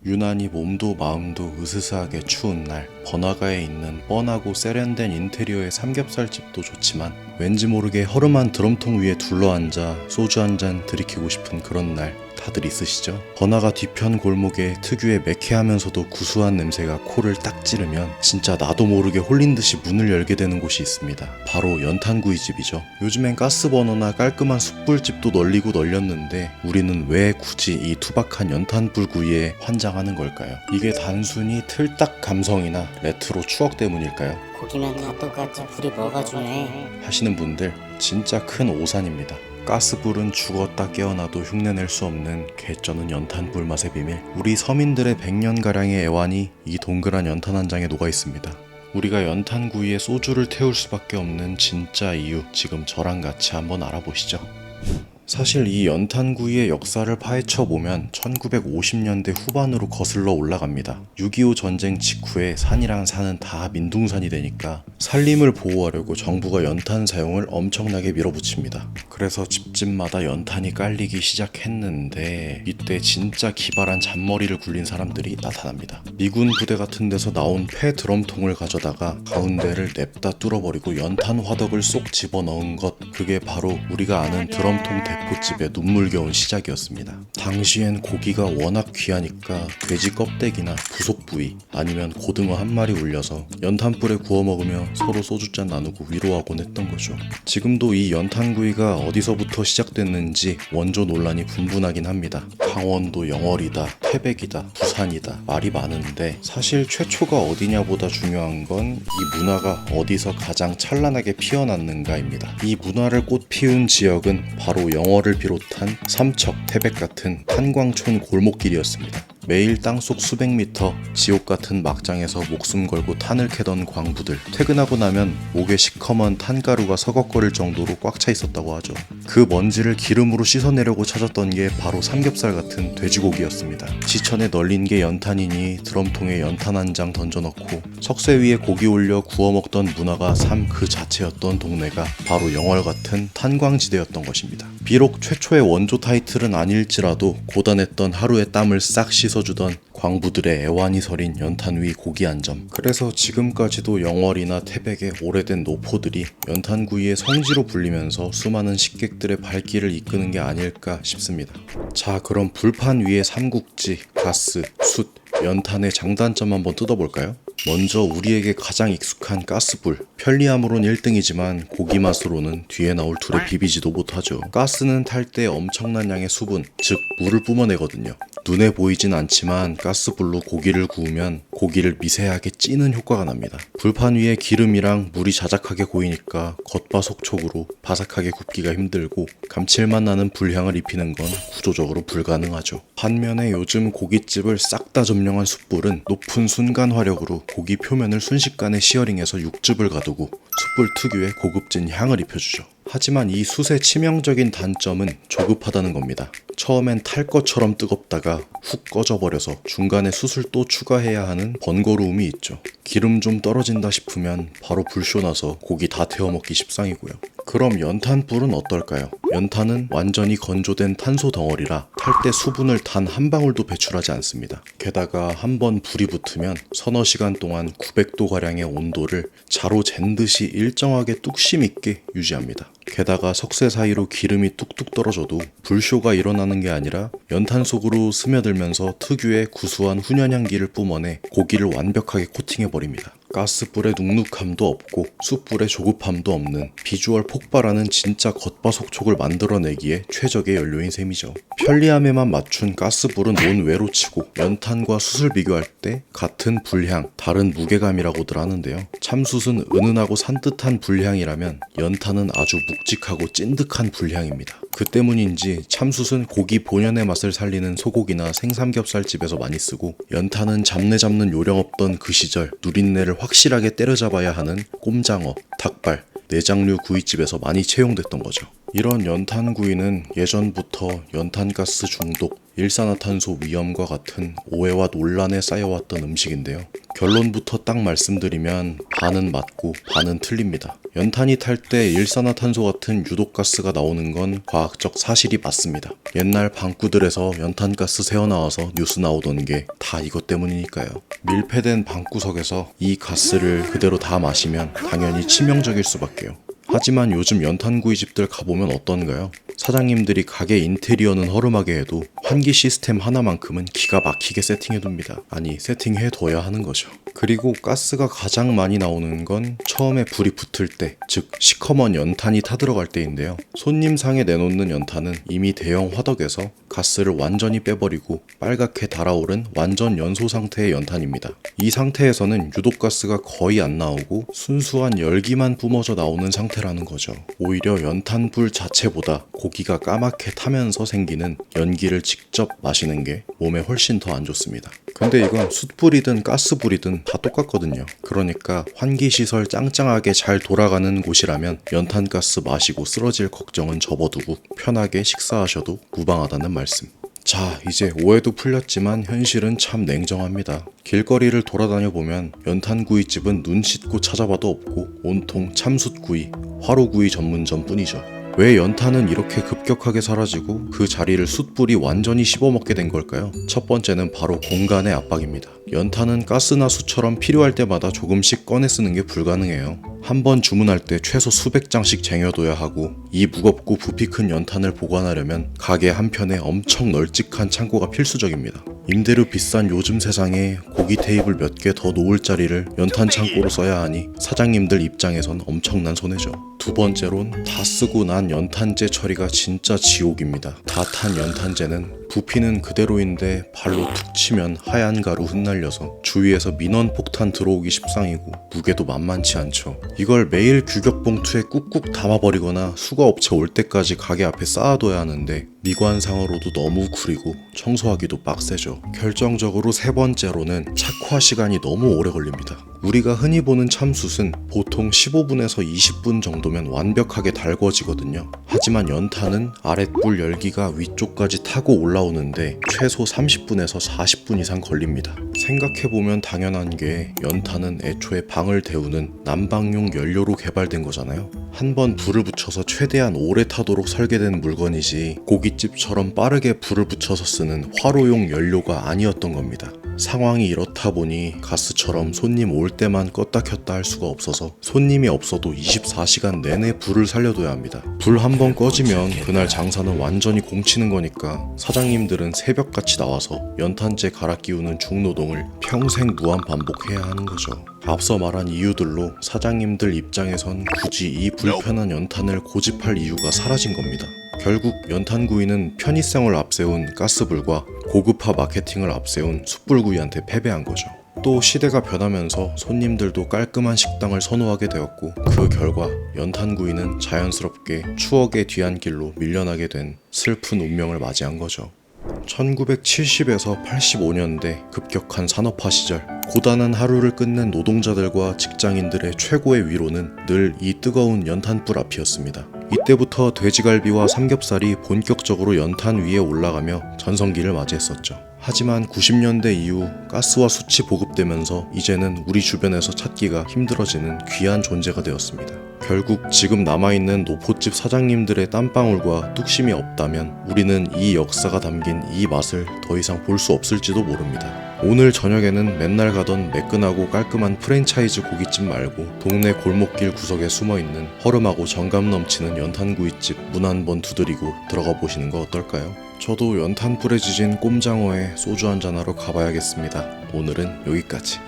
유난히 몸도 마음도 으스스하게 추운 날, 번화가에 있는 뻔하고 세련된 인테리어의 삼겹살집도 좋지만 왠지 모르게 허름한 드럼통 위에 둘러앉아 소주 한 잔 들이키고 싶은 그런 날 다들 있으시죠? 번화가 뒤편 골목에 특유의 매캐하면서도 구수한 냄새가 코를 딱 찌르면 진짜 나도 모르게 홀린 듯이 문을 열게 되는 곳이 있습니다. 바로 연탄구이집이죠. 요즘엔 가스버너나 깔끔한 숯불집도 널리고 널렸는데 우리는 왜 굳이 이 투박한 연탄불구이에 환장하는 걸까요? 이게 단순히 틀딱 감성이나 레트로 추억 때문일까요? 고기면 다 똑같지 불이 뭐가 중요해. 하시는 분들 진짜 큰 오산입니다. 가스불은 죽었다 깨어나도 흉내낼 수 없는 개쩌는 연탄불 맛의 비밀. 우리 서민들의 100년가량의 애환이 이 동그란 연탄 한 장에 녹아 있습니다. 우리가 연탄구이에 소주를 태울 수밖에 없는 진짜 이유, 지금 저랑 같이 한번 알아보시죠. 사실 이 연탄구이의 역사를 파헤쳐보면 1950년대 후반으로 거슬러 올라갑니다. 6.25 전쟁 직후에 산이랑 산은 다 민둥산이 되니까 산림을 보호하려고 정부가 연탄 사용을 엄청나게 밀어붙입니다. 그래서 집집마다 연탄이 깔리기 시작했는데 이때 진짜 기발한 잔머리를 굴린 사람들이 나타납니다. 미군 부대 같은 데서 나온 폐 드럼통을 가져다가 가운데를 냅다 뚫어버리고 연탄 화덕을 쏙 집어넣은 것, 그게 바로 우리가 아는 드럼통 대포집의 눈물겨운 시작이었습니다. 당시엔 고기가 워낙 귀하니까 돼지 껍데기나 부속 부위 아니면 고등어 한 마리 올려서 연탄불에 구워 먹으며 서로 소주잔 나누고 위로하곤 했던 거죠. 지금도 이 연탄구이가 어디서부터 시작됐는지 원조 논란이 분분하긴 합니다. 강원도 영월이다, 태백이다, 부산이다 말이 많은데 사실 최초가 어디냐보다 중요한 건 이 문화가 어디서 가장 찬란하게 피어났는가입니다. 이 문화를 꽃 피운 지역은 바로 영월을 비롯한 삼척, 태백 같은 탄광촌 골목길이었습니다. 매일 땅속 수백 미터 지옥 같은 막장에서 목숨 걸고 탄을 캐던 광부들, 퇴근하고 나면 목에 시커먼 탄가루가 서걱거릴 정도로 꽉 차 있었다고 하죠. 그 먼지를 기름으로 씻어내려고 찾았던 게 바로 삼겹살 같은 돼지고기였습니다. 지천에 널린 게 연탄이니 드럼통에 연탄 한 장 던져넣고 석쇠 위에 고기 올려 구워 먹던 문화가 삶 그 자체였던 동네가 바로 영월 같은 탄광지대였던 것입니다. 비록 최초의 원조 타이틀은 아닐지라도 고단했던 하루의 땀을 싹 씻어주던 광부들의 애환이 서린 연탄 위 고기 한 점. 그래서 지금까지도 영월이나 태백의 오래된 노포들이 연탄구이의 성지로 불리면서 수많은 식객들의 발길을 이끄는 게 아닐까 싶습니다. 자, 그럼 불판 위의 삼국지, 가스, 숯, 연탄의 장단점 한번 뜯어볼까요? 먼저 우리에게 가장 익숙한 가스불, 편리함으론 1등이지만 고기 맛으로는 뒤에 나올 둘에 비비지도 못하죠. 가스는 탈 때 엄청난 양의 수분, 즉 물을 뿜어내거든요. 눈에 보이진 않지만 가스불로 고기를 구우면 고기를 미세하게 찌는 효과가 납니다. 불판 위에 기름이랑 물이 자작하게 고이니까 겉바속촉으로 바삭하게 굽기가 힘들고 감칠맛 나는 불향을 입히는 건 구조적으로 불가능하죠. 반면에 요즘 고깃집을 싹 다 점령한 숯불은 높은 순간 화력으로 고기 표면을 순식간에 시어링해서 육즙을 가두고 숯불 특유의 고급진 향을 입혀주죠. 하지만 이 숯의 치명적인 단점은 조급하다는 겁니다. 처음엔 탈 것처럼 뜨겁다가 훅 꺼져버려서 중간에 숯을 또 추가해야 하는 번거로움이 있죠. 기름 좀 떨어진다 싶으면 바로 불쇼 나서 고기 다 태워 먹기 십상이고요. 그럼 연탄불은 어떨까요? 연탄은 완전히 건조된 탄소 덩어리라 탈 때 수분을 단 한 방울도 배출하지 않습니다. 게다가 한번 불이 붙으면 서너 시간 동안 900도가량의 온도를 자로 잰 듯이 일정하게 뚝심 있게 유지합니다. 게다가 석쇠 사이로 기름이 뚝뚝 떨어져도 불쇼가 일어나는 게 아니라 연탄 속으로 스며들면서 특유의 구수한 훈연향기를 뿜어내 고기를 완벽하게 코팅해버립니다. 가스불의 눅눅함도 없고 숯불의 조급함도 없는 비주얼 폭발하는 진짜 겉바속촉을 만들어내기에 최적의 연료인 셈이죠. 편리함에만 맞춘 가스불은 논외로 치고 연탄과 숯을 비교할 때 같은 불향, 다른 무게감이라고들 하는데요. 참숯은 은은하고 산뜻한 불향이라면 연탄은 아주 묵직하고 찐득한 불향입니다. 그 때문인지 참숯은 고기 본연의 맛을 살리는 소고기나 생삼겹살집에서 많이 쓰고 연탄은 잡내 잡는 요령 없던 그 시절 누린내를 확실하게 때려잡아야 하는 꼼장어, 닭발, 내장류 구이집에서 많이 채용됐던 거죠. 이런 연탄구이는 예전부터 연탄가스 중독, 일산화탄소 위험과 같은 오해와 논란에 쌓여왔던 음식인데요. 결론부터 딱 말씀드리면 반은 맞고 반은 틀립니다. 연탄이 탈 때 일산화탄소 같은 유독가스가 나오는 건 과학적 사실이 맞습니다. 옛날 방구들에서 연탄가스 새어나와서 뉴스 나오던 게 다 이것 때문이니까요. 밀폐된 방구석에서 이 가스를 그대로 다 마시면 당연히 치명적일 수밖에요. 하지만 요즘 연탄구이집들 가보면 어떤가요? 사장님들이 가게 인테리어는 허름하게 해도 환기 시스템 하나만큼은 기가 막히게 세팅해둡니다. 아니, 세팅해둬야 하는 거죠. 그리고 가스가 가장 많이 나오는 건 처음에 불이 붙을 때, 즉 시커먼 연탄이 타들어갈 때인데요. 손님상에 내놓는 연탄은 이미 대형 화덕에서 가스를 완전히 빼버리고 빨갛게 달아오른 완전 연소 상태의 연탄입니다. 이 상태에서는 유독가스가 거의 안 나오고 순수한 열기만 뿜어져 나오는 상태라는 거죠. 오히려 연탄불 자체보다 고기가 까맣게 타면서 생기는 연기를 직접 마시는 게 몸에 훨씬 더 안 좋습니다. 근데 이건 숯불이든 가스불이든 다 똑같거든요. 그러니까 환기시설 짱짱하게 잘 돌아가는 곳이라면 연탄가스 마시고 쓰러질 걱정은 접어두고 편하게 식사하셔도 무방하다는 말씀. 자, 이제 오해도 풀렸지만 현실은 참 냉정합니다. 길거리를 돌아다녀 보면 연탄구이집은 눈 씻고 찾아봐도 없고 온통 참숯구이, 화로구이 전문점 뿐이죠. 왜 연탄은 이렇게 급격하게 사라지고 그 자리를 숯불이 완전히 씹어먹게 된 걸까요? 첫 번째는 바로 공간의 압박입니다. 연탄은 가스나 숯처럼 필요할 때마다 조금씩 꺼내 쓰는 게 불가능해요. 한 번 주문할 때 최소 수백 장씩 쟁여둬야 하고 이 무겁고 부피 큰 연탄을 보관하려면 가게 한편에 엄청 널찍한 창고가 필수적입니다. 임대료 비싼 요즘 세상에 고기 테이블 몇 개 더 놓을 자리를 연탄 창고로 써야 하니 사장님들 입장에선 엄청난 손해죠. 두 번째론 다 쓰고 난 연탄재 처리가 진짜 지옥입니다. 다 탄 연탄재는 부피는 그대로인데 발로 툭 치면 하얀 가루 흩날려서 주위에서 민원 폭탄 들어오기 십상이고 무게도 만만치 않죠. 이걸 매일 규격 봉투에 꾹꾹 담아버리거나 수거업체 올 때까지 가게 앞에 쌓아둬야 하는데 미관상으로도 너무 구리고 청소하기도 빡세죠. 결정적으로 세 번째로는 착화 시간이 너무 오래 걸립니다. 우리가 흔히 보는 참숯은 보통 15분에서 20분 정도면 완벽하게 달궈지거든요. 하지만 연탄은 아랫불 열기가 위쪽까지 타고 올라오는데 최소 30분에서 40분 이상 걸립니다. 생각해보면 당연한 게 연탄은 애초에 방을 데우는 난방용 연료로 개발된 거잖아요. 한번 불을 붙여서 최대한 오래 타도록 설계된 물건이지 고깃집처럼 빠르게 불을 붙여서 쓰는 화로용 연료가 아니었던 겁니다. 상황이 이렇다 보니 가스처럼 손님 올 때만 껐다 켰다 할 수가 없어서 손님이 없어도 24시간 내내 불을 살려둬야 합니다. 불 한 번 꺼지면 그날 장사는 완전히 공치는 거니까 사장님들은 새벽같이 나와서 연탄재 갈아 끼우는 중노동을 평생 무한 반복해야 하는 거죠. 앞서 말한 이유들로 사장님들 입장에선 굳이 이 불편한 연탄을 고집할 이유가 사라진 겁니다. 결국 연탄구이는 편의성을 앞세운 가스불과 고급화 마케팅을 앞세운 숯불구이한테 패배한 거죠. 또 시대가 변하면서 손님들도 깔끔한 식당을 선호하게 되었고 그 결과 연탄구이는 자연스럽게 추억의 뒤안길로 밀려나게 된 슬픈 운명을 맞이한 거죠. 1970에서 85년대 급격한 산업화 시절 고단한 하루를 끝낸 노동자들과 직장인들의 최고의 위로는 늘 이 뜨거운 연탄불 앞이었습니다. 이때부터 돼지갈비와 삼겹살이 본격적으로 연탄 위에 올라가며 전성기를 맞이했었죠. 하지만 90년대 이후 가스와 숯이 보급되면서 이제는 우리 주변에서 찾기가 힘들어지는 귀한 존재가 되었습니다. 결국 지금 남아있는 노포집 사장님들의 땀방울과 뚝심이 없다면 우리는 이 역사가 담긴 이 맛을 더 이상 볼 수 없을지도 모릅니다. 오늘 저녁에는 맨날 가던 매끈하고 깔끔한 프랜차이즈 고깃집 말고 동네 골목길 구석에 숨어있는 허름하고 정감 넘치는 연탄구이집 문 한번 두드리고 들어가 보시는 거 어떨까요? 저도 연탄불에 지진 꼼장어에 소주 한잔하러 가봐야겠습니다. 오늘은 여기까지.